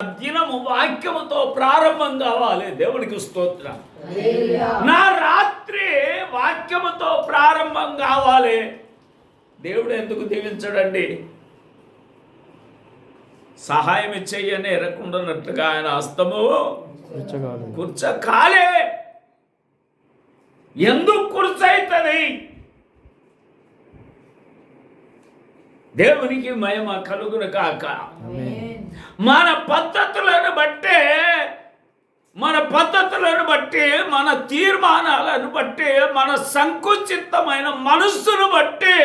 దినము వాక్యముతో ప్రారంభం కావాలి. దేవునికి స్తోత్రం. నా రాత్రి వాక్యముతో ప్రారంభం కావాలి. దేవుడు ఎందుకు దీవించడండి? సహాయం చెయ్యని ఎరకుండానట్లుగా ఆయన హస్తము కూర్చకాలే. ఎందుకు కూర్చైతుంది? దేవునికి మహిమ కలుగును కాక. మన పద్ధతులను బట్టే, మన తీర్మానాలను బట్టి, మన సంకుచితమైన మనస్సును బట్టి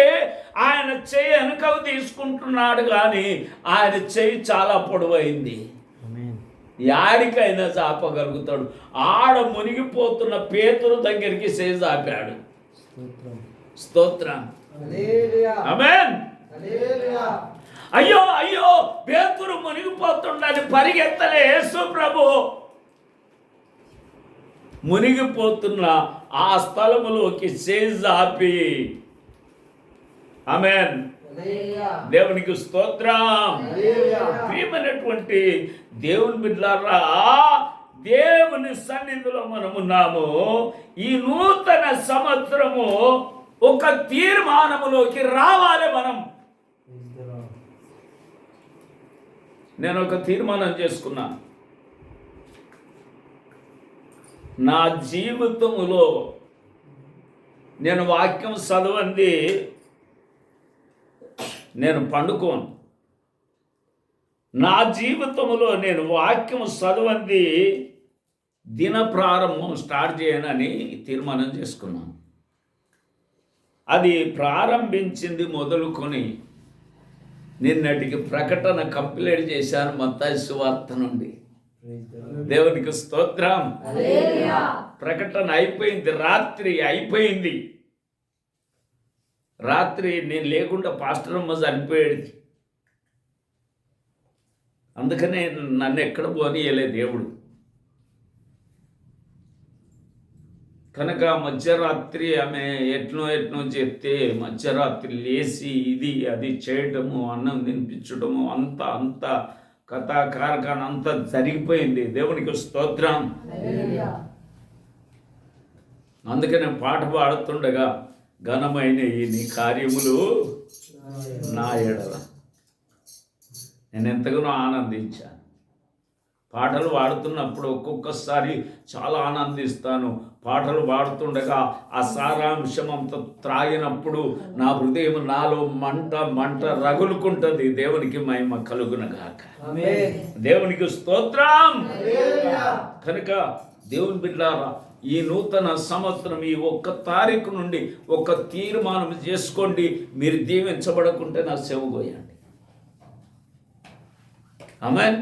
ఆయన చెయ్యి వెనుకకు తీసుకుంటున్నాడు. కానీ ఆయన చెయ్యి చాలా పొడవైంది. యాడికైనా చాపగలుగుతాడు. ఆడ మునిగిపోతున్న పేతురు దగ్గరికి చేయి చాపాడు. స్తోత్రం. ఆమేన్. అయ్యో అయ్యో పేతురు మునిగిపోతుండని పరిగెత్తలే యేసు ప్రభు. మునిగిపోతున్న ఆ స్థలములోకి చేయి చాపి, ఆమేన్, దేవునికి స్తోత్రం. ప్రియమైనటువంటి దేవుని బిడ్డలారా, దేవుని సన్నిధిలో మనమున్నాము. ఈ నూతన సంవత్సరము ఒక తీర్మానములోకి రావాలి. నేను ఒక తీర్మానం చేసుకున్నాను. నా జీవితములో నేను వాక్యం చదవండి, నేను పండుకోను. నా జీవితంలో నేను వాక్యం చదవండి దిన ప్రారంభం స్టార్ట్ చేయనని తీర్మానం చేసుకున్నాను. అది ప్రారంభించింది మొదలుకొని నిన్నటికి ప్రకటన కంప్లీట్ చేశాను మత్తయి సువార్త నుండి. దేవునికి స్తోత్రం. ప్రకటన అయిపోయింది, రాత్రి అయిపోయింది. రాత్రి నేను లేకుండా పాస్టర్ అమ్మ చనిపోయేది. అందుకనే నన్ను ఎక్కడ పోనీయలేదు దేవుడు. కనుక మధ్యరాత్రి ఆమె ఎట్నో చెప్తే మధ్యరాత్రి లేచి ఇది అది చేయటము, అన్నం తినిపించడము, అంత కథా కార్ఖాన అంతా జరిగిపోయింది. దేవునికి స్తోత్రం. అందుకనే పాట పాడుతుండగా ఘనమైన ఈ నీ కార్యములు నా ఎడల నేను ఎంతగానో ఆనందించాను. పాటలు పాడుతున్నప్పుడు ఒక్కొక్కసారి చాలా ఆనందిస్తాను. పాటలు పాడుతుండగా ఆ సారాంశం అంతా త్రాగినప్పుడు నా హృదయం నాలో మంట రగులుకుంటుంది. దేవునికి మహిమ కలుగునగాక. దేవునికి స్తోత్రం. కనుక దేవుని బిడ్డలారా, ఈ నూతన సంవత్సరం ఈ 1 తారీఖు నుండి ఒక తీర్మానం చేసుకోండి. మీరు దీవించబడకుంటే నా సేవ పోయండి. ఆమేన్.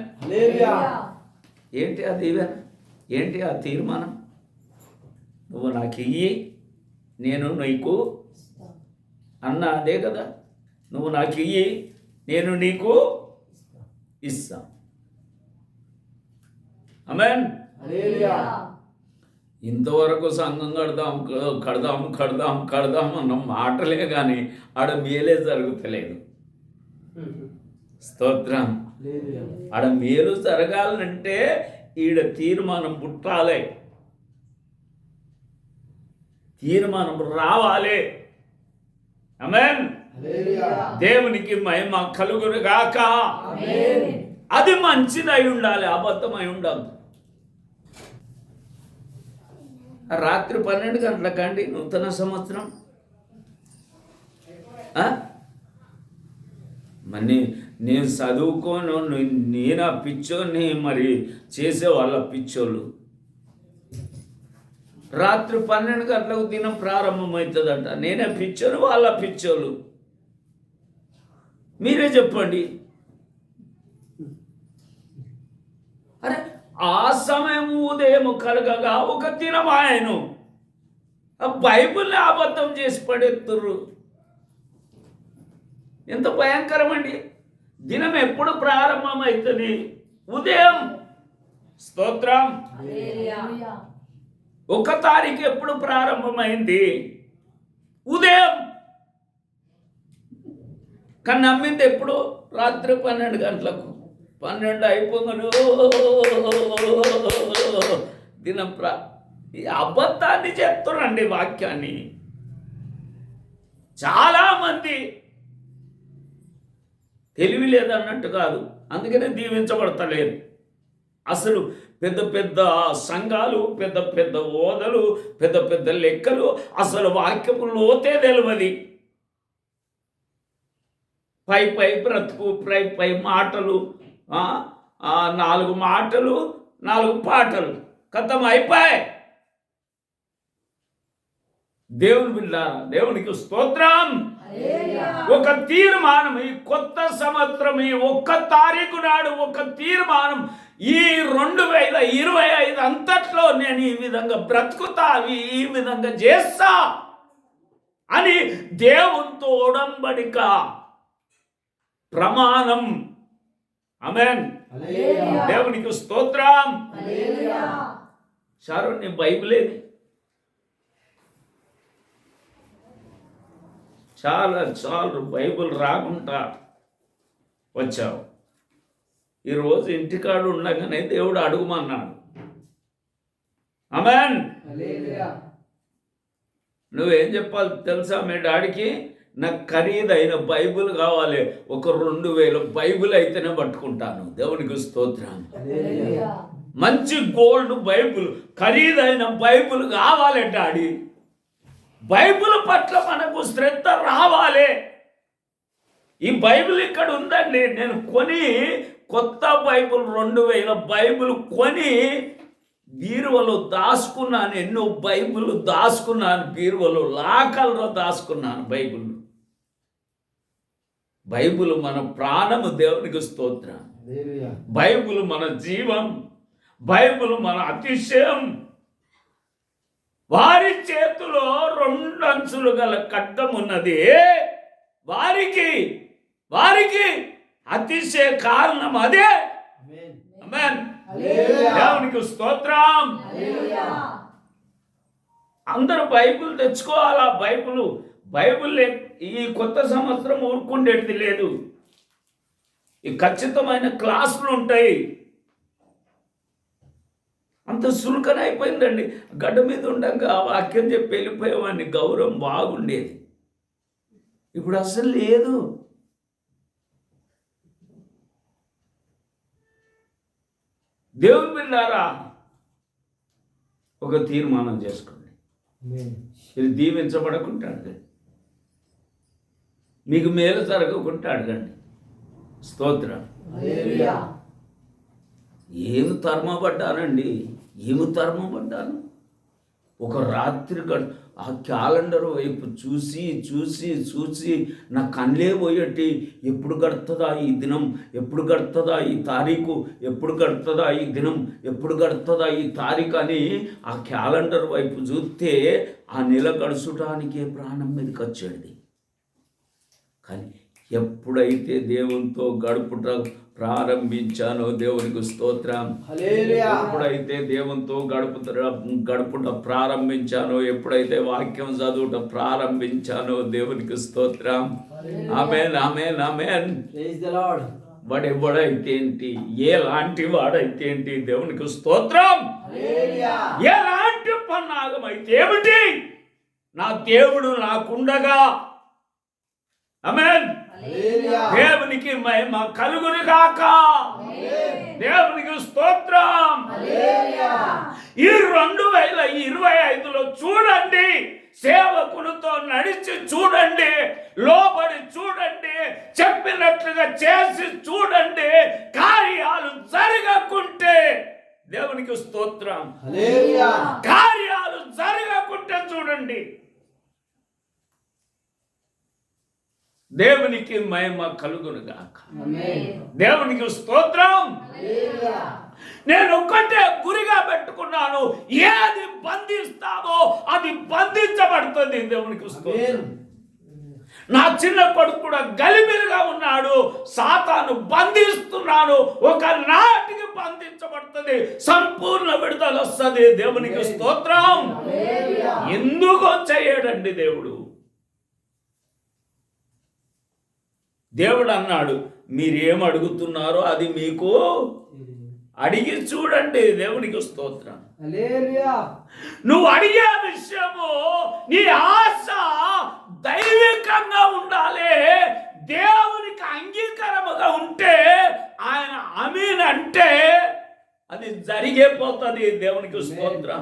ఏంటి ఆ దీవెన? ఏంటి ఆ తీర్మానం? నువ్వు నాకు ఇయ్యి, నేను నీకు అన్న అదే కదా. నువ్వు నాకు ఇయ్యి, నేను నీకు ఇస్తా. ఆమేన్. ఇంతవరకు సంఘం కడదాం అన్న మాటలే కానీ ఆడ మేలే జరుగుతలేదు. స్తోత్రం. ఆడ మేలు జరగాలంటే ఈడ తీర్మానం పుట్టాలి, తీర్మానం రావాలి. ఆమేన్. దేవునికి మహిమ కలుగును గాక. అది మంచిదై ఉండాలి, అబద్ధమై ఉండదు. రాత్రి 12 గంటలకండి నూతన సంవత్సరం. మరి నేను చదువుకోను, నేను ఆ పిచ్చోని, మరి చేసే వాళ్ళ పిచ్చోళ్ళు. రాత్రి 12 గంటలకు దినం ప్రారంభమవుతుందంట. నేనే పిచ్చోను, వాళ్ళ పిచ్చోళ్ళు. మీరే చెప్పండి. అరే ఆ సమయం ఉదయం కలగగా ఒక దినం ఆయను బైబిల్ని అబద్ధం చేసి పడేస్తుర్రు. ఎంత భయంకరం అండి. దినం ఎప్పుడు ప్రారంభమవుతుంది? ఉదయం. స్తోత్రం. 1 తారీఖు ఎప్పుడు ప్రారంభమైంది? ఉదయం. కానీ నమ్మింది ఎప్పుడు? రాత్రి 12 గంటలకు. 12 అయిపోగానే దినం ఈ అబద్ధాన్ని చెప్తున్నాండి వాక్యాన్ని. చాలామంది తెలివి లేదన్నట్టు కాదు, అందుకనే దీవించబడతలేరు. అసలు పెద్ద పెద్ద సంఘాలు, పెద్ద పెద్ద ఓదలు, పెద్ద పెద్ద లెక్కలు, అసలు వాక్యపు లోతే తెలియదు. పై పై బ్రతుకు, పై పై మాటలు, 4 మాటలు 4 పాటలు కథం అయిపోయాయి. దేవుని బిడ్డలారా, దేవునికి స్తోత్రం. ఒక తీర్మానం, ఈ కొత్త సంవత్సరం ఈ 1 తారీఖు నాడు ఒక తీర్మానం, ఈ 2025 అంతట్లో నేను ఈ విధంగా బ్రతుకుతా, ఈ విధంగా చేస్తా అని దేవునితో ఉడంబడిక ప్రమాణం. ఆమేన్. దేవునికి స్తోత్రం. షారు, నీ బైబిల్ ఏది? చాలు బైబిల్ రాకుండా వచ్చావు. ఈరోజు ఇంటికాడు ఉండగానే దేవుడు అడుగుమన్నాడు. ఆమేన్. నువ్వేం చెప్పాలి తెలుసా? మీ డాడీకి నాకు ఖరీదైన బైబిల్ కావాలి, ఒక 2000 బైబిల్ అయితేనే పట్టుకుంటాను. దేవునికి స్తోత్రం. మంచి గోల్డ్ బైబిల్, ఖరీదైన బైబిల్ కావాలి డాడీ. బైబిల్ పట్ల మనకు శ్రద్ధ రావాలి. ఈ బైబిల్ ఇక్కడ ఉందండి, నేను కొని కొత్త బైబిల్ 2000 బైబిల్ కొని బీరువలో దాచుకున్నాను. ఎన్నో బైబిల్ దాచుకున్నాను, బీరువలో లాకల్లో దాచుకున్నాను. బైబిల్ మన ప్రాణము. దేవునికి స్తోత్రం. బైబిల్ మన జీవం, బైబిల్ మన అతిశయం. వారి చేతిలో 2 అంచులు గల ఖడ్గం ఉన్నది. వారికి అతిశయ కారణం అదే. ఆమేన్. దేవునికి స్తోత్రం. అందరూ బైబిల్ తెచ్చుకోవాలా. బైబిల్ ఈ కొత్త సంవత్సరం ఊరుకుండేది లేదు. ఈ ఖచ్చితమైన క్లాసులు ఉంటాయి. అంత సులుకన అయిపోయిందండి. గడ్డ మీద ఉండగా వాక్యం చెప్పి వెళ్ళిపోయేవాడిని, గౌరవం బాగుండేది. ఇప్పుడు అసలు లేదు. దేవుని బిడ్డలారా, ఒక తీర్మానం చేసుకోండి. ఇది దీవించబడకుండా అడగండి, మీకు మేలు జరగకుండా అడగండి. స్తోత్రం. ఏమి తరమబడ్డానండి, ఏమి తరమబడ్డాను. ఒక రాత్రి ఆ క్యాలెండర్ వైపు చూసి చూసి చూసి నా కళ్ళే పోయేటి. ఎప్పుడు గడుతుందా ఈ దినం, ఎప్పుడు గడుతుందా ఈ తారీఖు, ఎప్పుడు గడుతుందా ఈ దినం, ఎప్పుడు గడుతుందా ఈ తారీఖు అని ఆ క్యాలెండర్ వైపు చూస్తే ఆ నెల గడుచడానికే ప్రాణం మీదకి వచ్చేది. కానీ ఎప్పుడైతే దేవునితో గడుపుట ప్రారంభించానో, దేవునికి స్తోత్రం. ఎప్పుడైతే దేవునితో గడుపుట ప్రారంభించానో, ఎప్పుడైతే వాక్యం చదువుట ప్రారంభించానో, దేవునికి స్తోత్రం. ఆమేన్, ఆమేన్, ఆమేన్. వాడెవడైతే ఏంటి, ఎలాంటి వాడైతే ఏంటి, దేవునికి స్తోత్రం. ఎలాంటి పన్నాగం అయితే ఏమిటి, నా దేవుడు నాకుండగా. ఆమేన్. దేవునికి మహిమ కలుగును గాక. దేవునికి స్తోత్రం. ఈ 2025లో చూడండి, సేవకులతో నడిచి చూడండి, లోబడి చూడండి, చెప్పినట్లుగా చేసి చూడండి. కార్యాలు జరగకుంటే దేవునికి స్తోత్రం. కార్యాలు జరగకుంటే చూడండి. దేవునికి మహిమ కలుగును గాక. దేవునికి స్తోత్రం. నేను ఒక్కటే గురిగా పెట్టుకున్నాను, ఏది బంధిస్తావో అది బంధించబడుతుంది. దేవునికి స్తోత్రం. నా చిన్న కొడుకు కూడా గలిబిలిగా ఉన్నాడు, సాతాను బంధిస్తున్నాను. ఒక నాటికి బంధించబడుతుంది, సంపూర్ణ విడుదల వస్తుంది. దేవునికి స్తోత్రం. ఎందుకో చేయడండి దేవుడు. దేవుడు అన్నాడు, మీరేం అడుగుతున్నారో అది మీకు అడిగి చూడండి. దేవునికి స్తోత్రం. నువ్వు అడిగే విషయము, నీ ఆశ దైవికంగా ఉండాలి, దేవునికి అంగీకారముగా ఉంటే, ఆయన ఆమేన్ అంటే అది జరిగిపోతుంది. దేవునికి స్తోత్రం.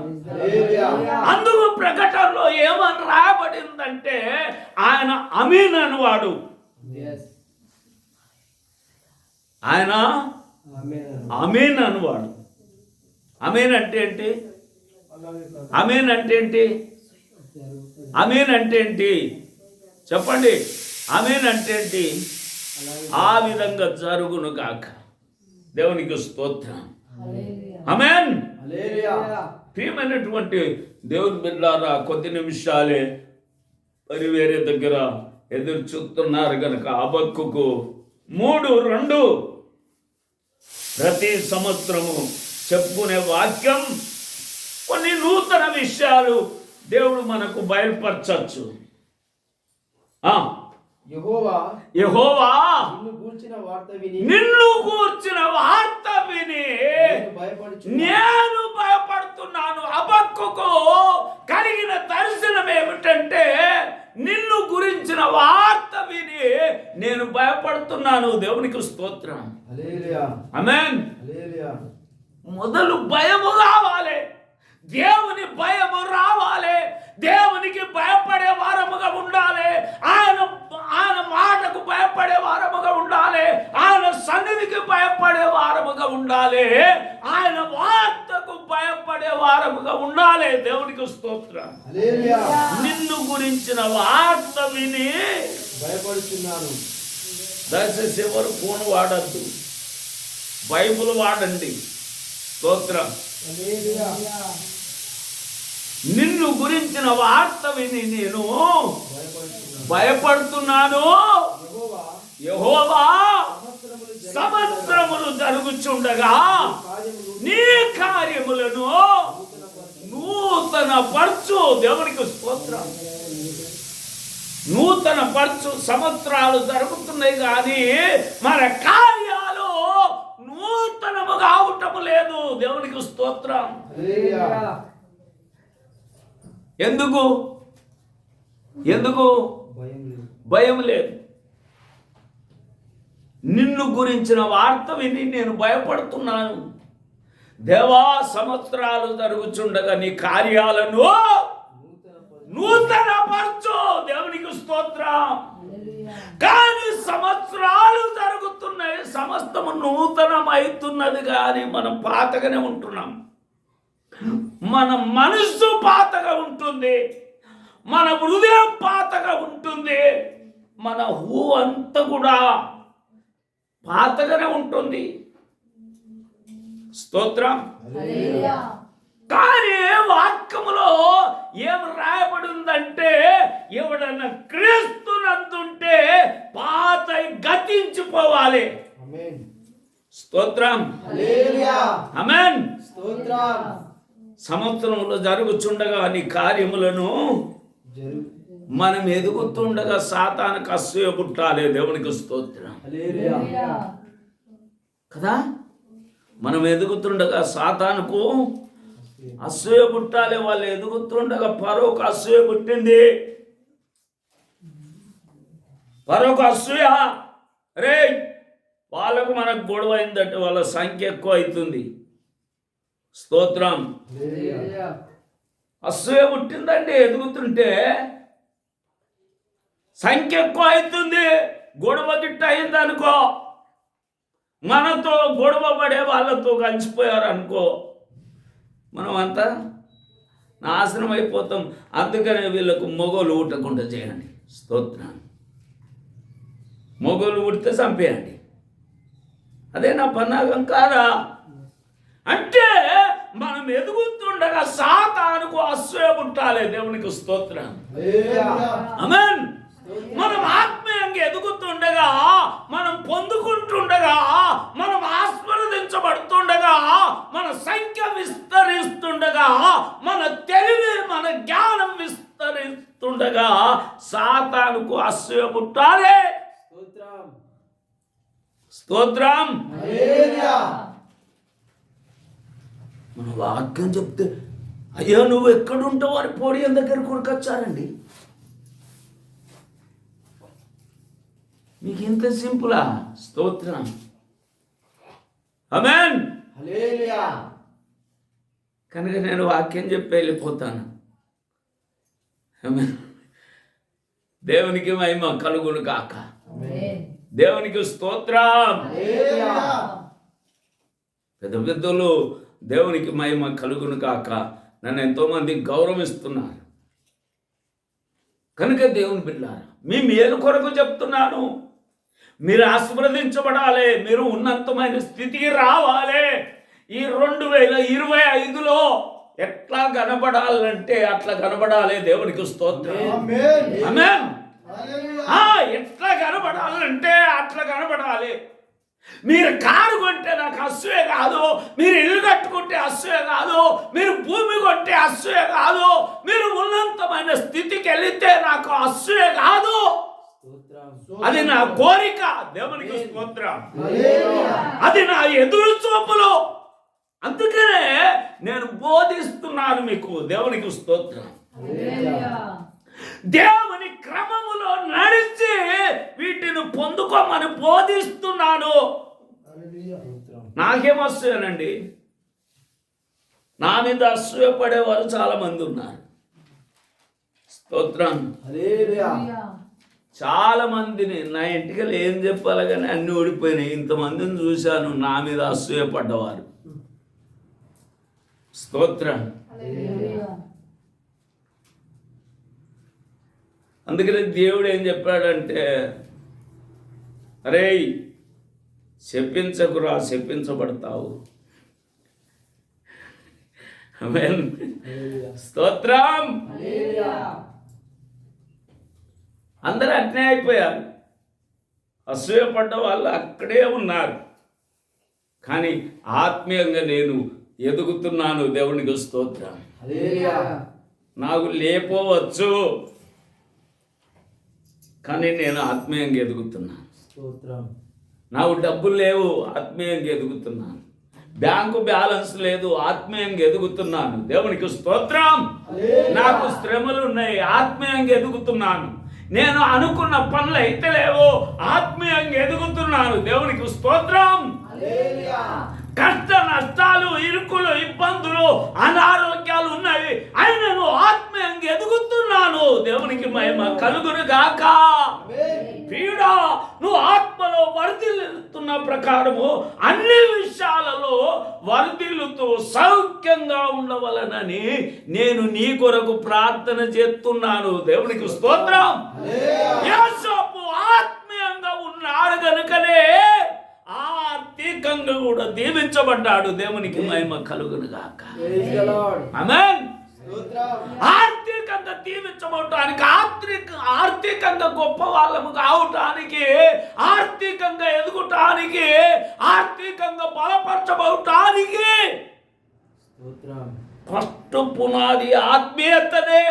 అందుకు ప్రకటనలో ఏమని రాయబడిందంటే, ఆయన ఆమేన్ అనువాడు. ఆయన ఆమేన్ అనువాడు. ఆమేన్ అంటే ఏంటి? ఆమేన్ అంటే ఏంటి? ఆమేన్ అంటే ఏంటి? చెప్పండి. ఆమేన్ అంటే ఏంటి? ఆ విధంగా జరుగును గాక. దేవునికి స్తోత్రం. ఆమేన్. ప్రియమైనటువంటి దేవుని బిడ్డలారా, కొద్ది నిమిషాలే మరి వేరే దగ్గర ఎదురు చూస్తున్నారు కనుక హబక్కూకు 3:2 ప్రతి సంవత్సరము చెప్పుకునే వాక్యం, కొన్ని నూతన విషయాలు దేవుడు మనకు బయలుపరచచ్చు. యెహోవా నిన్ను గూర్చిన వార్త విని నేను భయపడుతున్నాను. హబక్కూకు కలిగిన దర్శనం ఏమిటంటే, నిన్ను గురించిన వార్త విని నేను భయపడుతున్నాను. దేవునికి స్తోత్రం. ఆమేన్. మొదలు భయము రావాలి, దేవుని భయము రావాలి, దేవునికి భయపడే వారముగా ఉండాలి, ఆయన మాటకు భయపడే వారముగా ఉండాలి, ఆయన సన్నిధికి భయపడే వారముగా ఉండాలి, ఆయన వార్తకు భయపడే వారముగా ఉండాలి. దేవునికి స్తోత్రం. నిన్ను గురించిన వార్త విని భయపడుతున్నాను. దయచేసి ఎవరు ఫోన్ వాడద్దు, బైబుల్ వాడండి. స్తోత్రం. నిన్ను గురించిన వార్త విని నేను భయపడుతున్నాను. యెహోవా సంవత్సరములు జరుగుచుండగా నీ కార్యములను నూతన పరచు. దేవునికి స్తోత్రం. నూతన పరచు. సంవత్సరాలు జరుగుతున్నాయి కానీ మన కార్యాలు నూతనముగా అవటము లేదు. దేవునికి స్తోత్రం. ఎందుకు? భయం లేదు. నిన్ను గురించిన వార్త విని నేను భయపడుతున్నాను. దేవా, సంవత్సరాలు జరుగుచుండగా నీ కార్యాలను నూతన పరచు. దేవునికి స్తోత్రం. కానీ సంవత్సరాలు జరుగుతున్నాయి, సమస్తము నూతనమైతున్నది కానీ మనం పాతగానే ఉంటున్నాం. మన మనస్సు పాతగా ఉంటుంది, మన హృదయం పాతగా ఉంటుంది, మన హూ అంతా కూడా పాతగానే ఉంటుంది. స్తోత్రం. కానీ వాక్యములో ఏం రాయబడి ఉందంటే, ఎవడన్నా క్రీస్తునందుంటే పాత గతించిపోవాలి. స్తోత్రం. ఆమేన్. సంవత్సరంలో జరుగుచుండగా నీ కార్యములను మనం ఎదుగుతుండగా సాతానుకు అసూయ పుట్టాలి. దేవునికి స్తోత్రం కదా. మనం ఎదుగుతుండగా సాతానుకు అసూయ పుట్టాలి. వాళ్ళు ఎదుగుతుండగా ఫరోకు అసూయ పుట్టింది. ఫరోకు అసూయ, రే వాళ్ళకు మనకు గొడవ అయిందంటే వాళ్ళ సంఖ్య ఎక్కువ అవుతుంది. స్తోత్రం. అసూయ పుట్టిందండి. ఎదుగుతుంటే సంఖ్య ఎక్కువ అవుతుంది. గొడవ గిట్ట అయిందనుకో, మనతో గొడవ పడే వాళ్ళతో కలిసిపోయారు అనుకో, మనం అంతా నాశనం అయిపోతాం. అందుకనే వీళ్ళకు మొగోలు ఊటకుండా చేయండి. స్తోత్రం. మొగోలు ఊడితే చంపేయండి. అదే నా పన్నాగం కాదా? అంటే మనం ఎదుగుతుండగా సాతానుకు అసూయ పుట్టాలి. దేవునికి స్తోత్రం. ఆమేన్. మనం ఆత్మీయంగా ఎదుగుతుండగా, మనం పొందుకుంటుండగా, మనం ఆస్వాదించబడుతుండగా, మన సంఖ్య విస్తరిస్తుండగా, మన తెలివి, మన జ్ఞానం విస్తరిస్తుండగా సాతానుకు అసూయ పుట్టాలి. స్తోత్రం. మన వాక్యం చెప్తే అయ్యో నువ్వు ఎక్కడుంటావు అని పోడియం దగ్గర కొడుకొచ్చారండి. మీకు ఇంత సింపులా? స్తోత్రం. ఆమేన్. కనుక నేను వాక్యం చెప్పి వెళ్ళిపోతాను. ఆమేన్. దేవునికి మహిమ కలుగును కాక. దేవునికి స్తోత్రం. పెద్ద పెద్దలు దేవునికి మహిమ కలుగును కాక. నన్ను ఎంతోమంది గౌరవిస్తున్నారు. కనుక దేవుని బిడ్డలారా, మీ మేలు కొరకు చెప్తున్నాను. మీరు ఆశీర్వదించబడాలి. మీరు ఉన్నతమైన స్థితికి రావాలి. ఈ 2025లో ఎట్లా కనబడాలంటే అట్లా కనబడాలి. దేవునికి స్తోత్రం. ఆమేన్. ఎట్లా కనబడాలంటే అట్లా కనబడాలి. మీరు కారు కొంటే నాకు అసూయ కాదు, మీరు ఇల్లు కట్టుకుంటే అసూయ కాదు, మీరు భూమి కొంటే అసూయ కాదు, మీరు ఉన్నతమైన స్థితికి వెళితే నాకు అసూయ కాదు. అది నా కోరిక. దేవునికి స్తోత్రం. అది నా ఎదురు చూపులు. అందుకనే నేను బోధిస్తున్నాను మీకు. దేవునికి స్తోత్రం. దేవుని క్రమములో నడిచి వీటిని పొందుకోమని బోధిస్తున్నాను. నాకేం అసూయనండి? నా మీద అసూయ పడేవారు చాలా మంది ఉన్నారు. స్తోత్రం. చాలా మందిని నా ఇంటికి ఏం చెప్పాలి కానీ అన్ని ఓడిపోయినాయి. ఇంతమందిని చూశాను నా మీద అసూయ పడ్డవారు. స్తోత్రం. అందుకని దేవుడు ఏం చెప్పాడంటే, అరే శపించకురా, శపించబడతావు. ఆమేన్. స్తోత్రం. అందరూ అట్నే అయిపోయారు. అసూయపడ్డ వాళ్ళు అక్కడే ఉన్నారు. కానీ ఆత్మీయంగా నేను ఎదుగుతున్నాను. దేవునికి స్తోత్రం. నాకు లేపోవచ్చు కానీ నేను ఆత్మీయంగా ఎదుగుతున్నాను. నాకు డబ్బులు లేవు, ఆత్మీయంగా ఎదుగుతున్నాను. బ్యాంకు బ్యాలెన్స్ లేదు, ఆత్మీయంగా ఎదుగుతున్నాను. దేవునికి స్తోత్రం. నాకు శ్రమలు ఉన్నాయి, ఆత్మీయంగా ఎదుగుతున్నాను. నేను అనుకున్న పనులు అయితే లేవు, ఆత్మీయంగా ఎదుగుతున్నాను. దేవునికి స్తోత్రం. కష్ట నష్టాలు, ఇరుకులు, ఇబ్బందులు, అనారోగ్యాలు ఉన్నాయి, అయినను ఆత్మీయంగా ఎదుగుతున్నాను. దేవునికి మహిమ కలుగును గాక. పీడ నువ్వు ఆత్మలో వర్ధిల్లుతున్న ప్రకారము అన్ని విషయాలలో వర్ధిల్లుతూ సౌఖ్యంగా ఉండవలనని నేను నీ కొరకు ప్రార్థన చేస్తున్నాను. దేవునికి స్తోత్రం. యోసేపు ఆత్మీయంగా ఉన్నాడు కనుకనే ఆర్థికంగా కూడా దీవించబడ్డాడు. దేవునికి మహిమ కలుగును గాక. ఆమేన్. ఆర్థికంగా దీవించబడటానికి, ఆర్థికంగా గొప్ప వాళ్ళము కావటానికి, ఆర్థికంగా ఎదుగుటానికి, ఆర్థికంగా బలపరచబడటానికి ఫస్ట్ పునాది ఆత్మీయతనే.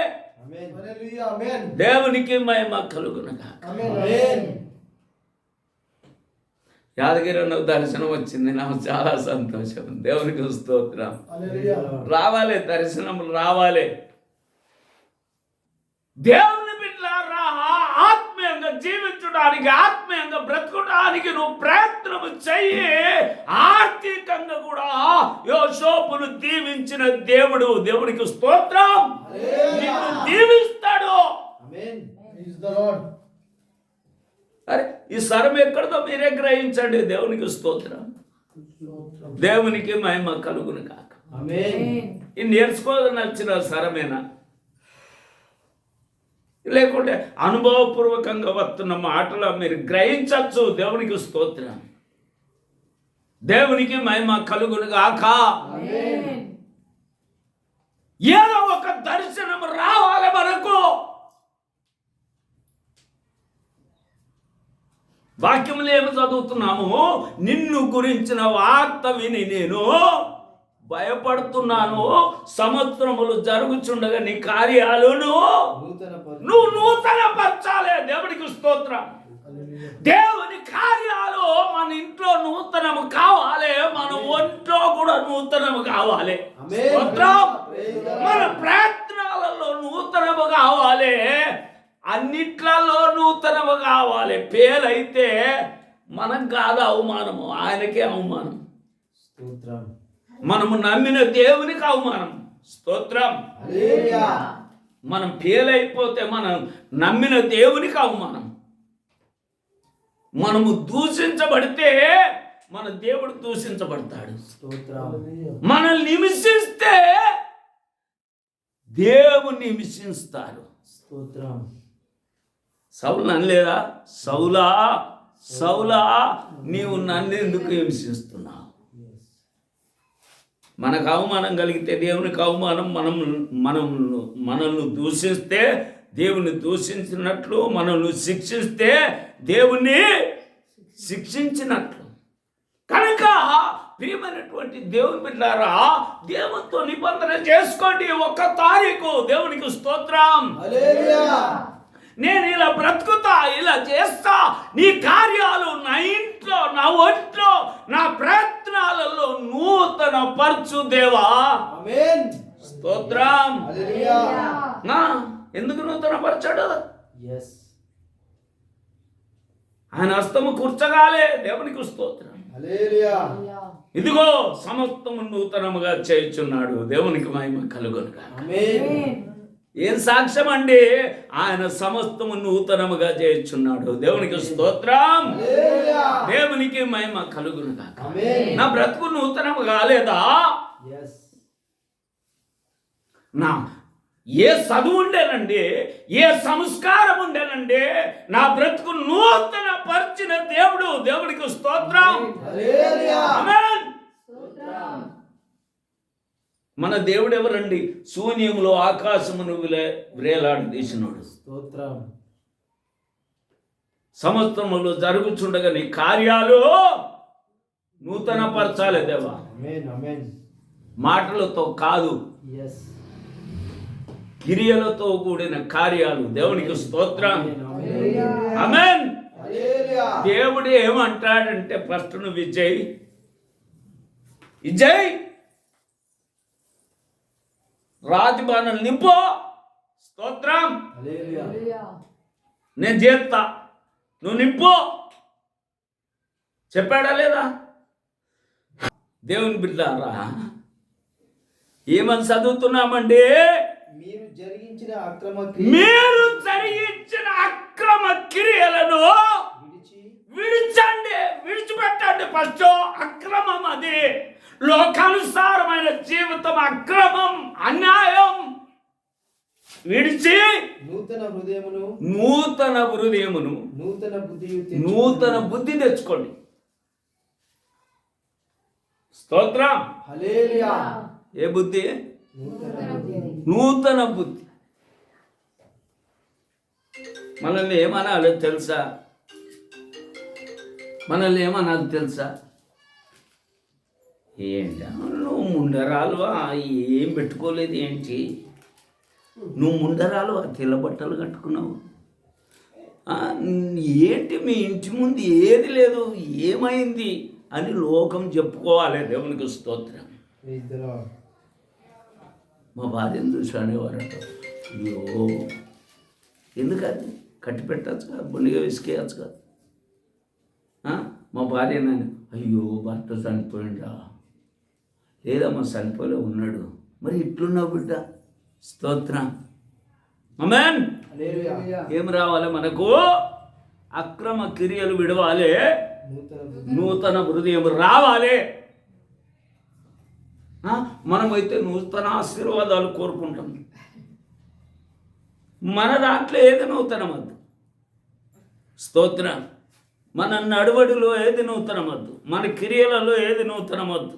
దేవునికి మహిమ కలుగును గాక. యాదగిరి నాకు దర్శనం వచ్చింది. నాకు చాలా సంతోషం. దేవునికి స్తోత్రం. రావాలి, దర్శనములు రావాలి. దేవుని బిడ్డలారా, ఆత్మీయంగా జీవించడానికి, ఆత్మీయంగా బ్రతకడానికి నువ్వు ప్రయత్నం చెయ్యి. ఆర్థికంగా కూడా యోసేపును దీవించిన దేవుడు. దేవునికి స్తోత్రం. నిన్ను దీవిస్తాడు. అరే ఈ స్వరం ఎక్కడదో మీరే గ్రహించండి. దేవునికి స్తోత్రం. దేవునికి మహిమ కలుగును కాక. ఇది నేర్చుకోవాలని వచ్చిన స్వరమేనా, లేకుంటే అనుభవపూర్వకంగా వస్తున్న మాటలు మీరు గ్రహించచ్చు. దేవునికి స్తోత్రం. దేవునికి మహిమ కలుగును గాక. ఏదో ఒక దర్శనం రావాలి మనకు. వాక్యములు ఏమి చదువుతున్నాము? నిన్ను గురించిన వార్త విని నేను భయపడుతున్నాను. సంవత్సరములు జరుగుచుండగా నీ కార్యాలను నువ్వు నూతనపరచాలి. దేవుడికి స్తోత్రం. దేవుని కార్యాలు మన ఇంట్లో నూతనము కావాలి, మన ఒంట్లో కూడా నూతనము కావాలి. మన ప్రయత్నాలలో నూతనము కావాలి, అన్నిట్లలో నూతనము కావాలి. పేలైతే మనం కాదు అవమానము, ఆయనకే అవమానం. మనము నమ్మిన దేవునికి అవమానం. స్తోత్రం. మనం పేలైపోతే మనం నమ్మిన దేవునికి అవమానం. మనము దూషించబడితే మన దేవుడు దూషించబడతాడు. మనల్ని హింసిస్తే దేవుని హింసిస్తారు. సౌలు అనలేదా, సౌలా సౌలా నీవు నన్ను ఎందుకు హింసిస్తున్నావు? మనకు అవమానం కలిగితే దేవునికి అవమానం. మనల్ని దూషిస్తే దేవుని దూషించినట్లు, మనల్ని శిక్షిస్తే దేవుణ్ణి శిక్షించినట్లు. కనుక ప్రియమైనటువంటి దేవుని బిడ్డలారా, దేవునితో నిబంధన చేసుకోండి. 1 తారీఖు దేవునికి స్తోత్రం. నేను ఇలా బ్రతుకుతా, ఇలా చేస్తా, నీ కార్యాలు నా ఇంట్లో, నా ఒంట్లో, నా ప్రయత్నాలలో నూతన పరచు దేవా. స్తోత్రం. ఎందుకు నూతన పరచాడు? ఆయన హస్తము కూర్చగాలే. దేవునికి స్తోత్రం. ఇదిగో సమస్తము నూతనముగా చేయుచున్నాడు. దేవునికి మహిమ కలుగునుగా. ఏం సాక్ష్యం అండి? ఆయన సమస్తము నూతనముగా చేయుచున్నాడు. దేవునికి స్తోత్రం. దేవునికి మహిమ కలుగునుగా. నా బ్రతుకు నూతనము కాలేదా? నా ఏ చదువు ఉండేనండి, ఏ సంస్కారం ఉండేనండి, నా బ్రతుకు నూతన పరిచిన దేవుడు. దేవునికి స్తోత్రం. ఆమేన్. మన దేవుడు ఎవరండి? శూన్యములో ఆకాశమును వ్రేలాడదీసినాడు. సమస్తములు జరుగుచుండగా నీ కార్యాలు నూతన పరచాలి దేవా. మాటలతో కాదు, క్రియలతో కూడిన కార్యాలు. దేవునికి స్తోత్రం. ఆమేన్. దేవుడు ఏమంటాడంటే, ఫస్ట్ నువ్వు విజయ్ రాజబాణలు నింపో. స్తోత్రం. నేను చేస్తా, నువ్వు నింపో. చెప్పాడా లేదా? దేవుని బిడ్డలారా, ఏమని చదువుతున్నామండి? మీరు జరిగించిన అక్రమ క్రియలను విడిచండి, విడిచిపెట్టండి. ఫస్ట్ అక్రమం, అది లోకానుసారమైన జీవితం, అక్రమం, అన్యాయం విడిచి నూతన హృదయమును నూతన బుద్ధి తెచ్చుకోండి. స్తోత్రం. ఏ బుద్ధి? నూతన బుద్ధి. మనల్ని ఏమనాలో తెలుసా? మనల్ని ఏమనాలి తెలుసా? ఏంటి నువ్వు ముండరాలు ఏం పెట్టుకోలేదు ఏంటి? నువ్వు ముండరాలు తెల్ల బట్టలు కట్టుకున్నావు ఏంటి? మీ ఇంటి ముందు ఏది లేదు, ఏమైంది అని లోకం చెప్పుకోవాలి. దేవునికి స్తోత్రం. మా భార్యను చూసి అనేవారట, అయ్యో ఎందుకది కట్టి పెట్టచ్చు కదా, బొండిగా విసికేయచ్చు కదా. మా భార్య నన్ను, అయ్యో భర్త చనిపోయిందా? లేదమ్మా చనిపోలే, ఉన్నాడు. మరి ఇట్లున్నావు బిడ్డ. స్తోత్రం. ఆమేన్. ఏం రావాలి మనకు? అక్రమ క్రియలు విడవాలి, నూతన హృదయం రావాలి. మనమైతే నూతన ఆశీర్వాదాలు కోరుకుంటాం. మన దాంట్లో ఏది నూతనమద్దు. స్తోత్రం. మన నడువడిలో ఏది నూతనమద్దు, మన క్రియలలో ఏది నూతనమద్దు,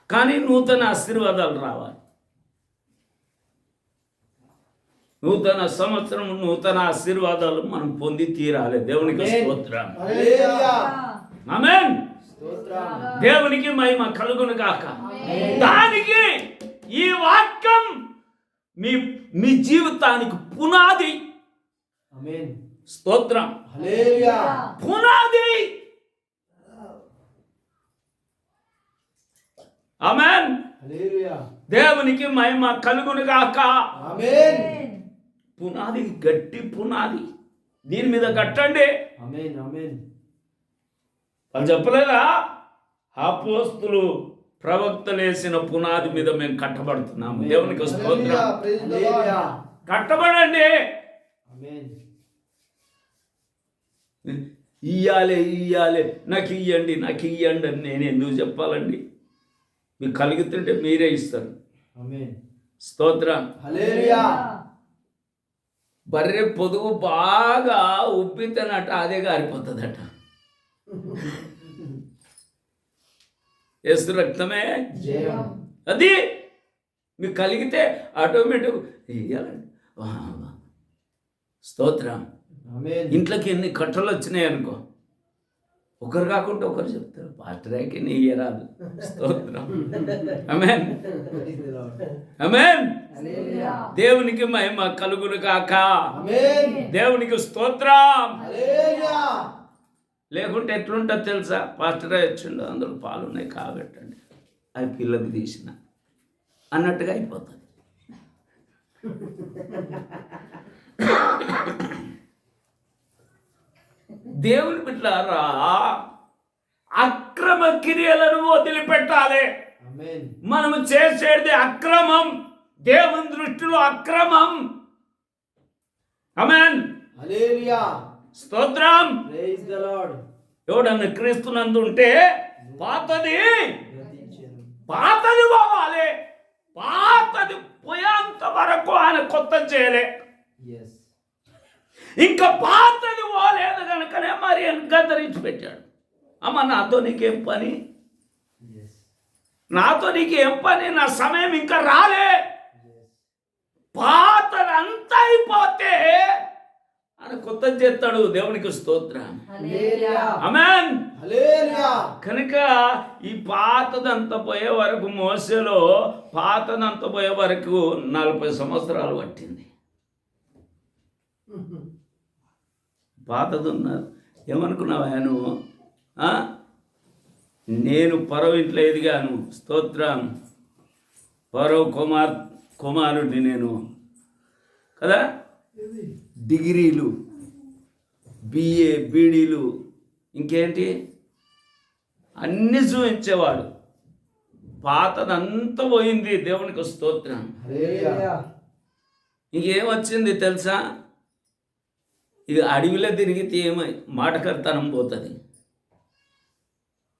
కానీ నూతన ఆశీర్వాదాలు రావాలి. నూతన సంవత్సరం, నూతన ఆశీర్వాదాలు మనం పొంది తీరాలి. దేవునికి స్తోత్రం. ఆమేన్. దేవునికి మహిమ కలుగును గాక. దానికి ఈ వాక్యం మీ జీవితానికి పునాది. స్తోత్రం. హల్లెలూయా. పునాది. ఆమేన్. హల్లెలూయా. దేవునికి మహిమ కలుగును గాక. ఆమేన్. పునాది, గట్టి పునాది, దీని మీద కట్టండి. ఆమేన్. ఆమేన్. వాళ్ళు చెప్పలేదా, అపోస్తులు ప్రవక్తలు వేసిన పునాది మీద మేము కట్టబడుతున్నాము. దేవునికి స్తోత్రం. హల్లెలూయా. కట్టబడండి. ఆమేన్. ఇయ్యాలి, నాకు ఇయ్యండి అని నేను ఎందుకు చెప్పాలండి? మీకు కలుగుతుంటే మీరే ఇస్తారు. ఆమేన్. స్తోత్రం. హల్లెలూయా. బర్రె పొదుగు బాగా ఉబ్బితేనట అదే గారిపోతుందట. యేసు రక్తమే జయం. అది మీకు కలిగితే ఆటోమేటిక్ ఇయ్యాలండి. స్తోత్రం. ఆమేన్. ఇంట్లోకి ఎన్ని కట్టలు వచ్చినాయి అనుకో, ఒకరు కాకుండా ఒకరు చెప్తారు, పాస్టర్కి నీ ఇయ్యరాదు. స్తోత్రం. ఆమేన్. ఆమేన్. హల్లెలూయా. దేవునికి మహిమ కలుగును కాక. ఆమేన్. దేవునికి స్తోత్రం. హల్లెలూయా. లేకుంటే ఎట్లుంటుంది తెలుసా, పాస్టరే వచ్చిండు, అందులో పాలున్నాయి కాబట్టండి, అవి పిల్లకి తీసిన అన్నట్టుగా అయిపోతుంది. దేవుని బిడ్డలారా, అక్రమ క్రియలను వదిలిపెట్టాలి. ఆమేన్. మనము చేసేది అక్రమం, దేవుని దృష్టిలో అక్రమం. ఆమేన్. హల్లెలూయా. స్తోత్రం. Praise the Lord. ఎవడన్నా క్రీస్తునందు ఉంటే పాతది గతించెను. పోవాలి. పాతది పోయేంత వరకు ఆయన కొత్త చేయలే. yes. ఇంకా పాతది పోలేదు కనుకనే మరి గదరించి పెట్టాడు. అమ్మ నాతో నీకేం పని, yes. నాతో నీకేం పని, నా సమయం ఇంకా రాలే. yes. పాతది అంతా అయిపోతే ఆయన కొత్త చేస్తాడు. దేవునికి స్తోత్రం. హల్లెలూయా. ఆమేన్. హల్లెలూయా. కనుక ఈ పాతదంతా పోయే వరకు, మోసేలో పాతదంతా పోయే వరకు 40 సంవత్సరాలు పట్టింది. పాతది ఉన్నారు. ఏమనుకున్నావా నువ్వు? నేను పరవ ఇంట్లో ఎదిగాను. స్తోత్రం. పరవ కుమారుడిని నేను కదా. డిగ్రీలు, బిఏ, బీడీలు, ఇంకేంటి అన్నీ చూపించేవాడు. పాతదంతా పోయింది. దేవునికి స్తోత్రం. హల్లెలూయా. ఇంకేమొచ్చింది తెలుసా? ఇక అడవిలో తిరిగితే ఏమై మాటకర్తనం పోతుంది.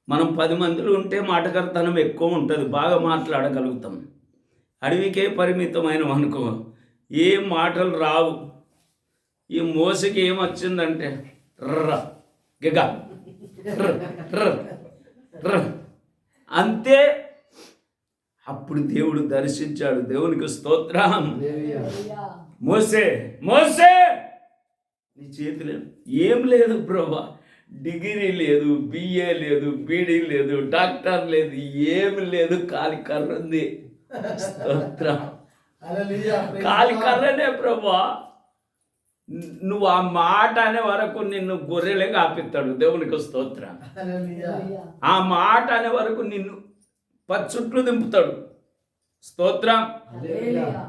మనం 10 మందిలో ఉంటే మాటకర్తనం ఎక్కువ ఉంటుంది, బాగా మాట్లాడగలుగుతాం. అడవికే పరిమితమైన అనుకో, ఏం మాటలు రావు. ఈ మోసకి ఏమొచ్చిందంటే రర్ర గిగ అంతే. అప్పుడు దేవుడు దర్శించాడు. దేవునికి స్తోత్రం. హల్లెలూయా. మోసే మోసే నీ చేతిలో ఏం లేదు ప్రభా, డిగ్రీ లేదు, బిఏ లేదు, బీడీ లేదు, డాక్టర్ లేదు, ఏమి లేదు, కాలి కర్ర ఉంది. స్తోత్రం. హల్లెలూయా. కాలి కర్రనే ప్రభా. నువ్వు ఆ మాట అనే వరకు నిన్ను గొర్రెలే కాపిస్తాడు. దేవునికి స్తోత్రం. హల్లెలూయా. ఆ మాట అనే వరకు నిన్ను పచ్చుట్లు దింపుతాడు. స్తోత్రం. హల్లెలూయా.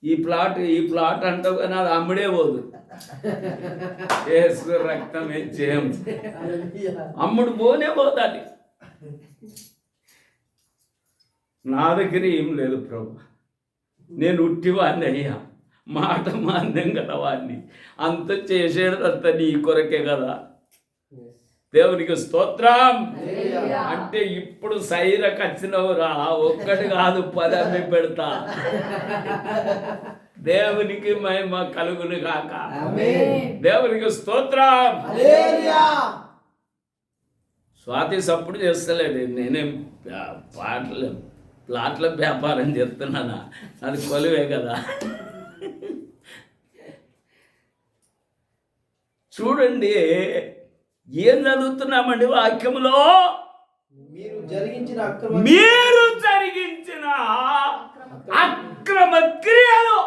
ఈ ప్లాట్ అంటావు కానీ అది అమ్ముడే పోదు. యేసు రక్తమే జయం. హల్లెలూయా. అమ్ముడు పోనే పోతుంది. నా దగ్గర ఏం లేదు ప్రభు, నేను ఉట్టివాడిని అయ్యా, మాట మాంద్యం కదా వాడిని, అంత చేసేదంతా నీ కొరకే కదా. దేవునికి స్తోత్రం. అంటే ఇప్పుడు సైరకు వచ్చినవురా, ఒక్కటి కాదు 10 అమ్మి పెడతా. దేవునికి మహిమ కలుగును గాక. దేవునికి స్తోత్రం. హల్లెలూయా. స్వాతి సప్పుడు చేస్తలేదు. నేనేం ప్లాట్ల వ్యాపారం చేస్తున్నానా? అది కొలువే కదా. చూడండి ఏం చదువుతున్నామండి వాక్యములో? మీరు జరిగించిన అక్రమ క్రియలు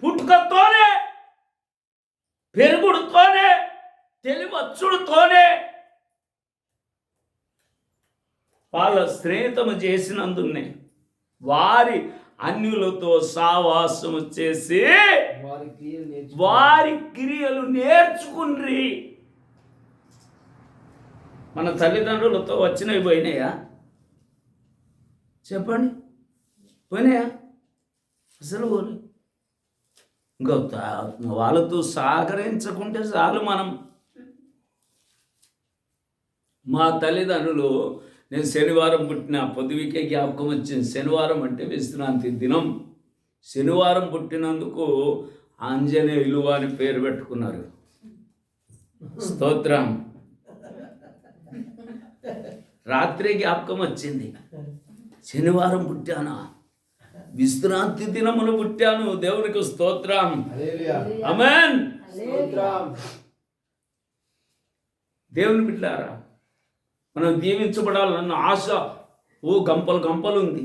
పుట్టుకతోనే పెరుగుడుతోనే, తెలివచ్చుడుతోనే వాళ్ళ స్నేహితము చేసినందునే వారి అన్యులతో సావాసము చేసి వారి క్రియలు నేర్చుకుని. మన తల్లిదండ్రులతో వచ్చినవి పోయినాయా? చెప్పండి, పోయినాయా? అసలు పోలే. ఇంకా వాళ్ళతో సహకరించకుంటే చాలు. మనం మా తల్లిదండ్రులు, నేను శనివారం పుట్టిన పొద్దువికే జ్ఞాపకం వచ్చింది. శనివారం అంటే విశ్రాంతి దినం. శనివారం పుట్టినందుకు ఆంజనేయులు అని పేరు పెట్టుకున్నారు. స్తోత్రం. రాత్రి జ్ఞాపకం వచ్చింది, శనివారం పుట్టానా, విశ్రాంతి దినమును పుట్టాను. దేవునికి స్తోత్రం. ఆమేన్. దేవుని బిడ్డలారా, మనం దీవించబడాలన్న ఆశ గంపలు గంపలు ఉంది.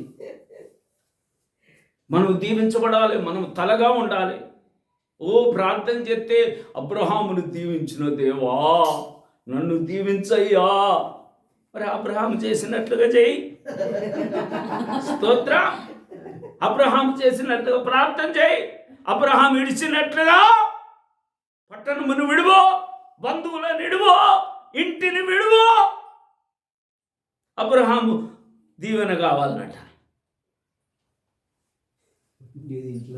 మనం దీవించబడాలి, మనం తలగా ఉండాలి. ప్రార్థన చేస్తే అబ్రహామును దీవించిన దేవా నన్ను దీవించయ్యా. మరి అబ్రహాము చేసినట్లుగా చేయి. స్తోత్రం. అబ్రహాము చేసినట్లుగా ప్రార్థన చేయి. అబ్రహాం విడిచినట్లుగా పట్టణమును విడువో, బంధువులను విడువో, ఇంటిని విడువో. అబ్రహాము దీవెన కావాలన్నట.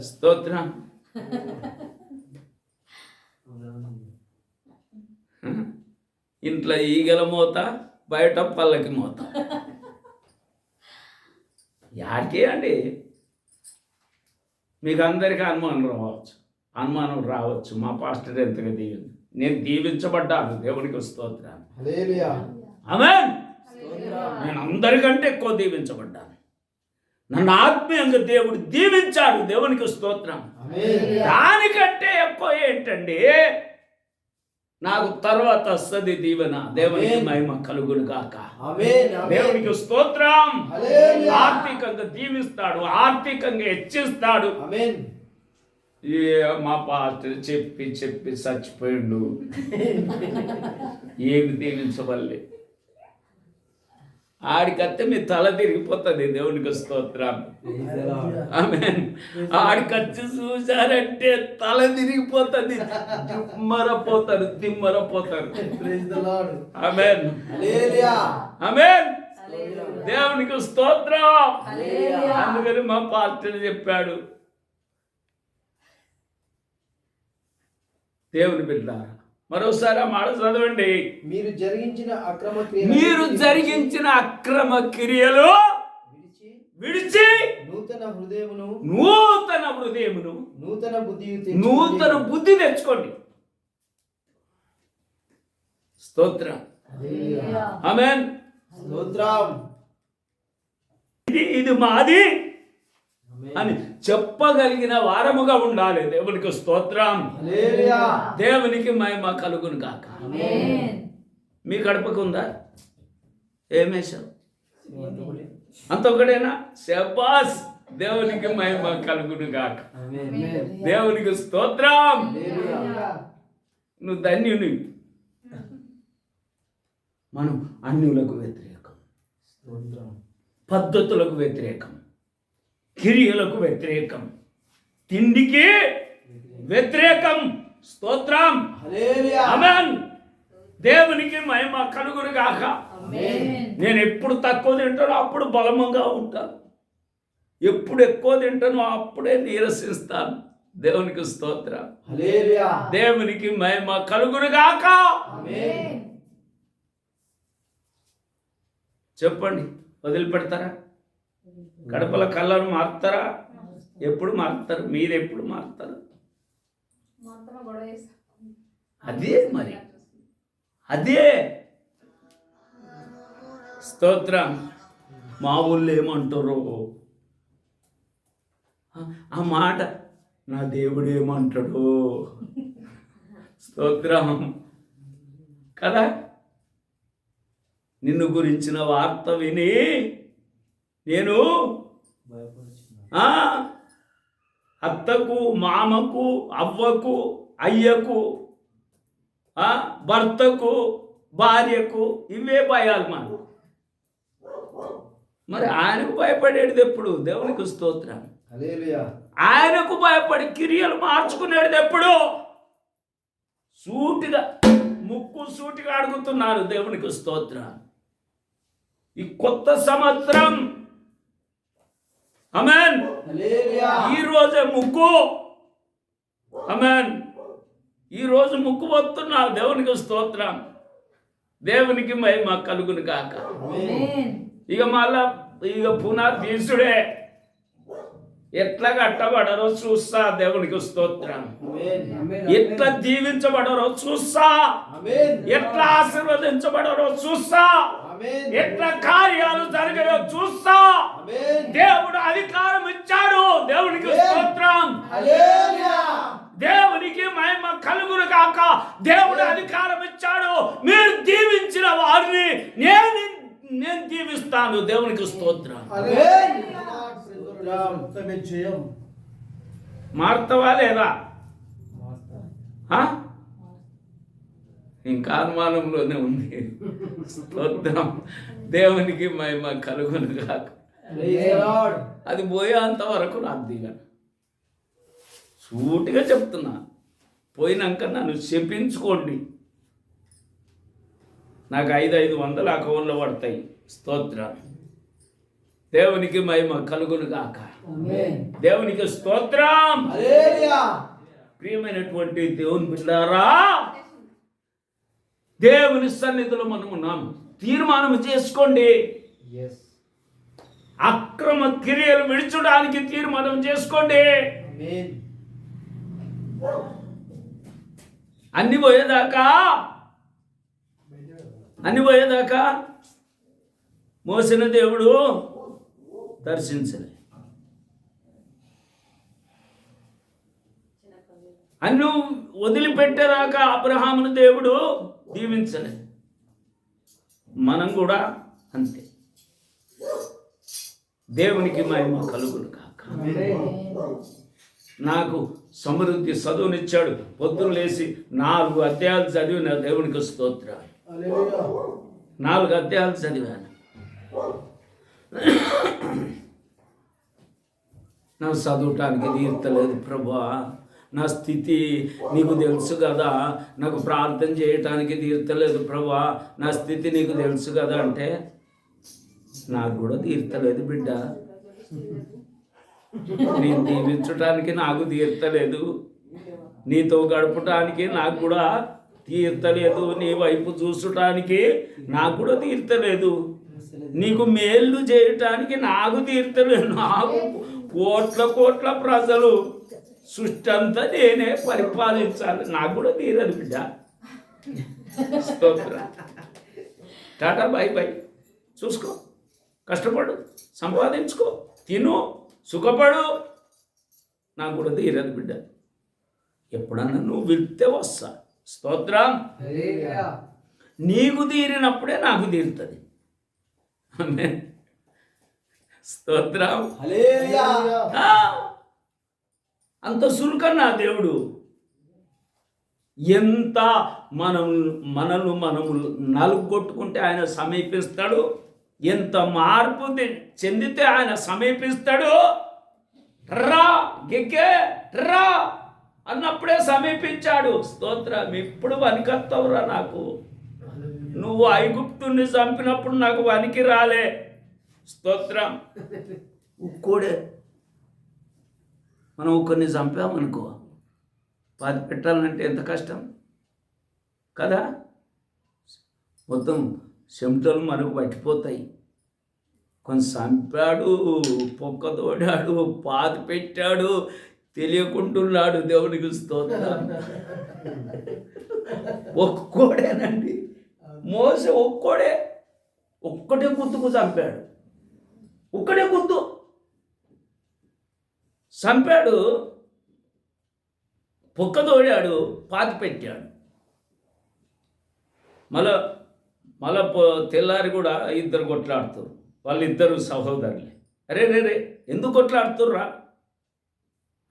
స్తోత్రం. ఇంట్లో ఈగల మోత, బయట పల్లకి మోత. యాడికే అండి? మీకు అందరికీ అనుమానం రావచ్చు మా పాస్టర్ ఎంతగా దీవింది. నేను దీవించబడ్డాను. దేవునికి స్తోత్రాలు. ఆమేన్. నేను అందరికంటే ఎక్కువ దీవించబడ్డాను. నన్ను ఆత్మీయంగా దేవుడు దీవించాడు. దేవునికి స్తోత్రం. దానికంటే ఎక్కువ ఏంటండి? నాకు తర్వాత వస్తుంది దీవెన. దేవునికి మహిమ కలుగును గాక. దేవునికి స్తోత్రం. ఆర్థికంగా దీవిస్తాడు, ఆర్థికంగా హెచ్చిస్తాడు. మా పాస్టర్ చెప్పి చెప్పి చచ్చిపోయిండు. ఏమి దీవించవల్లే. ఆడికత్తే మీ తల తిరిగిపోతుంది. దేవునికి స్తోత్రం. ఆమేన్. ఆడికచ్చి చూశారంటే తల తిరిగిపోతుంది. దిమ్మరపోతారు. ఆమేన్. ఆమేన్. దేవునికి స్తోత్రం. అందుకని మా పాస్టర్ చెప్పాడు, దేవుని బిడ్డ మరోసారి ఆ మాట చదవండి. మీరు జరిగించిన అక్రమ క్రియలు విడిచి నూతన హృదయమును నూతన బుద్ధి తెచ్చుకోండి. స్తోత్రం. ఆమేన్. ఇది మాది అని చెప్పగలిగిన వారముగా ఉండాలి. దేవునికి స్తోత్రం. దేవునికి మహిమ కలుగును గాక. మీ కడపకు ఉందా? ఏమేశావు? అంత ఒకటేనా? శబాస్. దేవునికి మహిమ కలుగును గాక. దేవునికి స్తోత్రం. నువ్వు ధన్యుని. మనం అన్యులకు వ్యతిరేకం, పద్ధతులకు వ్యతిరేకం, క్రియలకు వ్యతిరేకం, తిండికి వ్యతిరేకం. స్తోత్రం. ఆమేన్. దేవునికి మహిమ కలుగును గాక. నేను ఎప్పుడు తక్కువ తింటానో అప్పుడు బలముగా ఉంటాను. ఎప్పుడు ఎక్కువ తింటానో అప్పుడే నీరసిస్తాను. దేవునికి స్తోత్రం. దేవునికి మహిమ కలుగును గాక. చెప్పండి, వదిలిపెడతారా? కడపల కళ్ళను మారుతారా? ఎప్పుడు మారుతారు? మీరు ఎప్పుడు మారుతారు? అదే మరి, అదే. స్తోత్రం. మా ఊళ్ళో ఏమంటారు ఆ మాట, నా దేవుడు ఏమంటాడు? స్తోత్రం కదా. నిన్ను గురించిన వార్త విని నేను అత్తకు, మామకు, అవ్వకు, అయ్యకు భర్తకు, భార్యకు, ఇవే భయాలు మనకు. మరి ఆయనకు భయపడేది ఎప్పుడు? దేవునికి స్తోత్రం. ఆయనకు భయపడి క్రియలు మార్చుకునేది ఎప్పుడు? సూటిగా, ముక్కు సూటిగా అడుగుతున్నారు. దేవునికి స్తోత్రం. ఈ కొత్త సంవత్సరం, ఆమేన్, ఈ రోజే ముక్కు, ఆమేన్, ఈ రోజు ముక్కు వస్తున్నారు. దేవునికి స్తోత్రం. దేవునికి మహిమ కలుగును కాక. ఇక మళ్ళా పునర్దీసుడే ఎట్లా కట్టబడరో చూస్తా. దేవునికి స్తోత్రం. ఎట్లా దీవించబడరో చూస్తా, ఎట్లా ఆశీర్వదించబడరో చూస్తా, ఎట్లా కార్యాలు జరిగాయో చూస్తా. దేవుడు అధికారం ఇచ్చాడు. దేవునికి స్తోత్రం. దేవునికి మహిమ కలుగును కాక. దేవుడు అధికారం ఇచ్చాడు. మీరు దీవించిన వారిని నేను దీవిస్తాను. దేవునికి స్తోత్రం. మారుతావా లేదా? ఇంకా అనుమానంలోనే ఉంది. స్తోత్రం. దేవునికి మహిమ కలుగును కాక. అది పోయేంత వరకు నాకు దిగను. సూటిగా చెప్తున్నా. పోయినాక నన్ను శపించుకోండి. నాకు 500 అకౌంట్లో పడతాయి. స్తోత్రం. దేవునికి మహిమ కలుగును గాక. దేవునికి స్తోత్రం. ప్రియమైనటువంటి దేవుని బిడ్డలారా, దేవుని సన్నిధిలో మనం ఉన్నాము. తీర్మానం చేసుకోండి. అక్రమ క్రియలు విడిచడానికి తీర్మానం చేసుకోండి. అన్ని పోయేదాకా మోసిన దేవుడు దర్శించలే. అన్ను వదిలిపెట్టేదాకా అబ్రహామును దేవుడు దీవించలే. మనం కూడా అంతే. దేవునికి మహిమ కలుగును కాక. నాకు సమృద్ధి చదువునిచ్చాడు. పొద్దున లేచి 4 అధ్యాయాలు చదివిన. దేవునికి స్తోత్రాలు. 4 అధ్యాయాలు చదివాను. నాకు చదవటానికి తీర్చలేదు ప్రభువా. నా స్థితి నీకు తెలుసు కదా. నాకు ప్రార్థన చేయటానికి తీర్చలేదు ప్రభువా. నా స్థితి నీకు తెలుసు కదా అంటే నాకు కూడా తీర్చలేదు బిడ్డ. నేను దీవించటానికి నాకు తీర్చలేదు. నీతో గడపటానికి నాకు కూడా తీర్చలేదు. నీ వైపు చూసటానికి నాకు కూడా తీర్చలేదు. నీకు మేలు చేయటానికి నాకు తీర్చలేదు. నాకు కోట్ల ప్రజలు సృష్టి అంతా నేనే పరిపాలించాలి. నాకు కూడా తీరదు బిడ్డ. స్తోత్రం. Tata bye by. చూసుకో, కష్టపడు, సంపాదించుకో, తిను, సుఖపడు. నాకు కూడా తీరదు బిడ్డ. ఎప్పుడన్నా నువ్వు వెళ్తే వస్తా. స్తోత్రం. నీకు తీరినప్పుడే నాకు తీరుతుంది. స్తోత్రం. అంత సులుకన్నా దేవుడు. ఎంత మనము నలుగొట్టుకుంటే ఆయన సమీపిస్తాడు. ఎంత మార్పు చెందితే ఆయన సమీపిస్తాడు. రా గిగ్గే రా అన్నప్పుడే సమీపించాడు. స్తోత్రం. ఇప్పుడు వనికత్తవురా నాకు. నువ్వు ఐగుప్తుని చంపినప్పుడు నాకు వనికి రాలే. స్తోత్రం. ఉక్కోడే. మనం ఒక్కరిని చంపామనుకో, పాతి పెట్టాలంటే ఎంత కష్టం కదా. మొత్తం చెమటలు మనకు పట్టిపోతాయి. కొంచెం చంపాడు, పొక్కతోడాడు, పాతి పెట్టాడు, తెలియకుంటున్నాడు. దేవునికి స్తోత్రం. ఒక్కోడేనండి. మోసే ఒక్కటే గుర్తుకు చంపాడు. ఒక్కడే గుర్తు చంపాడు, పొక్కతోడాడు, పాతి పెట్టాడు. మళ్ళా తెల్లారి కూడా 2 కొట్లాడుతారు. వాళ్ళిద్దరు సహోదరులే. అరే రే ఎందుకు కొట్లాడుతుర్రా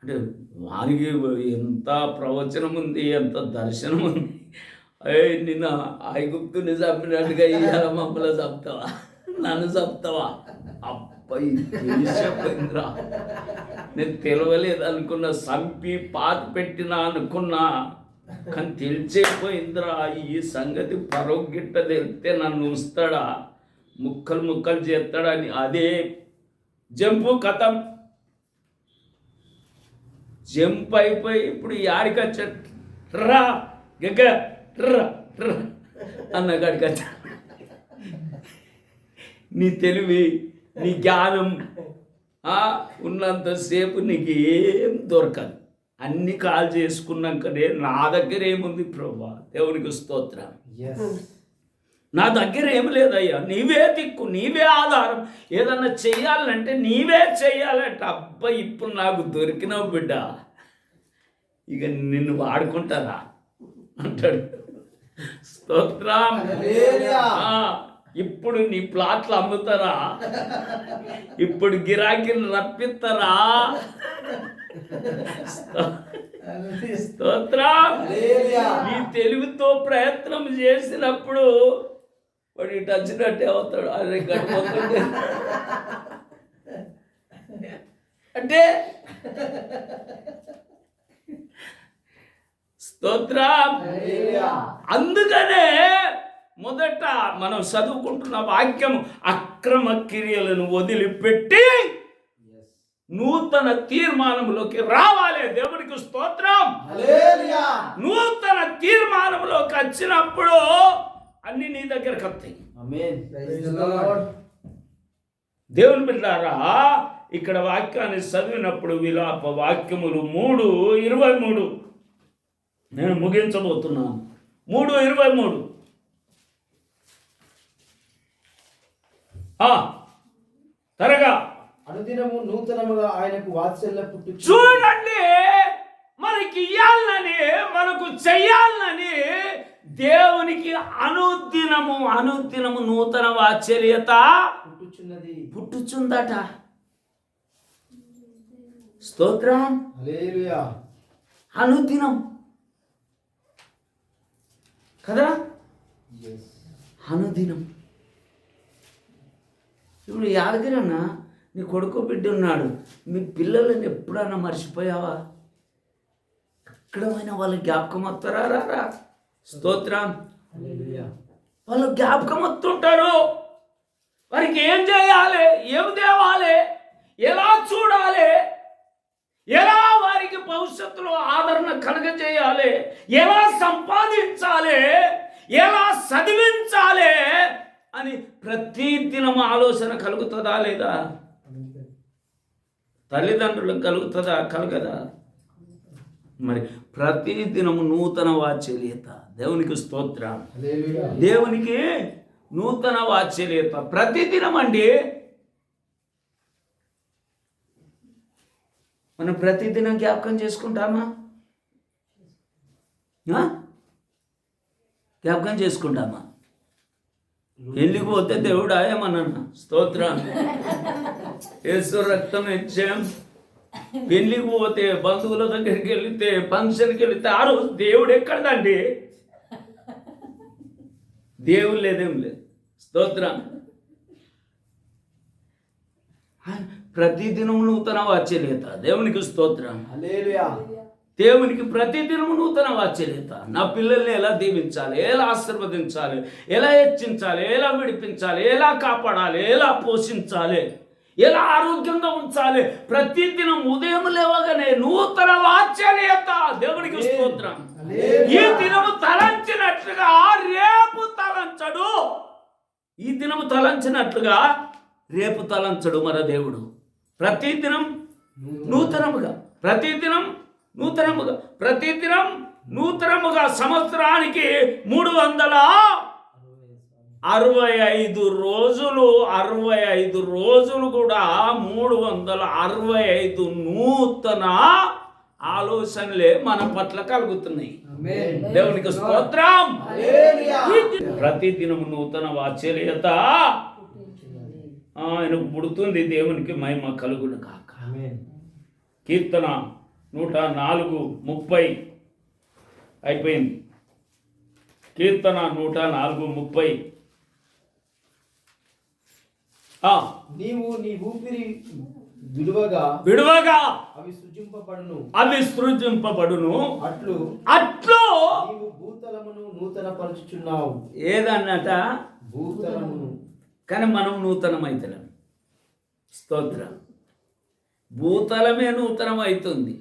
అంటే వారికి ఎంత ప్రవచనం ఉంది, ఎంత దర్శనం ఉంది. నిన్న ఐగుప్తుని చంపినట్టుగా ఇవాళ మమ్మల్ని చంపుతావా, నన్ను చంపుతావా? అబ్బాయి తెలిసిపోయిందిరా, నేను తెలవలేదు అనుకున్నా, చంపి పాత పెట్టినా అనుకున్నా, కానీ తెలిసిపోయిందిరా. ఈ సంగతి పరోగిట్ట తెలిస్తే నన్ను ఉంచుతాడా, ముక్కలు ముక్కలు చేస్తాడని. అదే జంపు కథం, జంప్ అయిపోయి ఇప్పుడు యాడికి వచ్చాడు, రా గగ్గ రా రా అన్న కాడికి వచ్చాడు. నీ తెలివి, నీ జ్ఞానం ఉన్నంతసేపు నీకు ఏం దొరకదు. అన్ని కాల్ చేసుకున్నాకనే నా దగ్గర ఏముంది ప్రభా, దేవునికి స్తోత్రం. నా దగ్గర ఏమి లేదయ్యా, నీవే దిక్కు, నీవే ఆధారం. ఏదన్నా చెయ్యాలంటే నీవే చెయ్యాలంటే, అబ్బా ఇప్పుడు నాకు దొరికినావు బిడ్డ, ఇక నిన్ను వాడుకుంటారా అంటాడు. స్తోత్రం. ఇప్పుడు నీ ప్లాట్లు అమ్ముతారా, ఇప్పుడు గిరాకీలు రప్పిస్తారా? స్తోత్రం. ఈ తెలివితో ప్రయత్నం చేసినప్పుడు వాడు ఇటు వచ్చినట్టే అవుతాడు. అదే గడిపోతుండే అంటే స్తోత్రం. అందుకనే మొదట మనం చదువుకుంటున్న వాక్యం, అక్రమ క్రియలను వదిలిపెట్టి నూతన తీర్మానంలోకి రావాలి. దేవునికి స్తోత్రం. నూతన తీర్మానంలోకి వచ్చినప్పుడు అన్ని నీ దగ్గరకు వస్తాయి. దేవుని బిడ్డలారా, ఇక్కడ వాక్యాన్ని చదివినప్పుడు విలాప వాక్యములు 3:23 నేను ముగించబోతున్నాను. 3:23 త్వరగా. అనుదినము నూతనముగా ఆయనకు వాత్సల్య పుట్టు. చూడండి, మనకి ఇయ్యాలని, మనకు చెయ్యాలని దేవునికి అనుదినము నూతన వాత్సల్యత పుట్టుచుందట. స్తోత్రం. హల్లెలూయా. అనుదినం కదా, అనుదినం. ఇప్పుడు యాదగిరన్నా, నీ కొడుకు బిడ్డ ఉన్నాడు, మీ పిల్లలని ఎప్పుడన్నా మర్చిపోయావా? ఎక్కడమైనా వాళ్ళ జ్ఞాపకం వస్తారా? రారా? స్తోత్రం. వాళ్ళు జ్ఞాపకం వస్తుంటారు. వారికి ఏం చేయాలి, ఏం తేవాలి, ఎలా చూడాలి, ఎలా వారికి భవిష్యత్తులో ఆదరణ కలగజేయాలి, ఎలా సంపాదించాలి, ఎలా చదివించాలి అని ప్రతిదినం ఆలోచన కలుగుతుందా లేదా? తల్లిదండ్రులకు కలుగుతుందా? కలగదా? మరి ప్రతిదినము నూతన వాత్సల్యత. దేవునికి స్తోత్రం. దేవునికి నూతన వాత్సల్యత ప్రతిదినం అండి. మనం ప్రతిదినం జ్ఞాపకం చేసుకుంటామా? జ్ఞాపకం చేసుకుంటామా? పెళ్ళికి పోతే దేవుడా ఏమన్నా? స్తోత్రం. యేసు రక్తం ఇచ్చాం. పెళ్ళికి పోతే, బంధువుల దగ్గరికి వెళితే, ఫంక్షన్కి వెళితే, ఆ రోజు దేవుడు ఎక్కడదండి? దేవుడు లేదేం లేదు. స్తోత్రం. ప్రతిదినం నూతన వాత్సల్యత. దేవునికి స్తోత్రం. హల్లెలూయా. దేవునికి ప్రతిదినం నూతన వాత్సల్యత. నా పిల్లల్ని ఎలా దీవించాలి, ఎలా ఆశీర్వదించాలి, ఎలా హెచ్చించాలి, ఎలా విడిపించాలి, ఎలా కాపాడాలి, ఎలా పోషించాలి, ఎలా ఆరోగ్యంగా ఉంచాలి. ప్రతిదినం ఉదయం లేవగానే నూతన వాత్సల్యత. దేవునికి స్తోత్రం. ఈ దినము తలంచినట్లుగా రేపు తలంచడు. ఈ దినము తలంచినట్లుగా రేపు తలంచడు మన దేవుడు. ప్రతిదినం నూతనముగా, ప్రతిదినం నూతనముగా, ప్రతిదినం నూతనముగా. సంవత్సరానికి 365 రోజులు, 65 రోజులు కూడా 365 నూతన ఆలోచనలే మన పట్ల కలుగుతున్నాయి. దేవునికి స్తోత్రం. ప్రతిదినం నూతన వాత్సల్యత ఆయనకు పుడుతుంది. దేవునికి మహిమ కలుగును కాక. కీర్తన 104:30 అయిపోయింది. కీర్తన 104:30. నీవు నీ ఊపిరి విడువగా అవి సృజింపబడును అట్లు నీవు భూతలమును నూతన పరచుచున్నావు. ఏదన్నట భూతలమును. కానీ మనం నూతనమైతలేం. స్తోత్రం. భూతలమే నూతనమవుతుంది.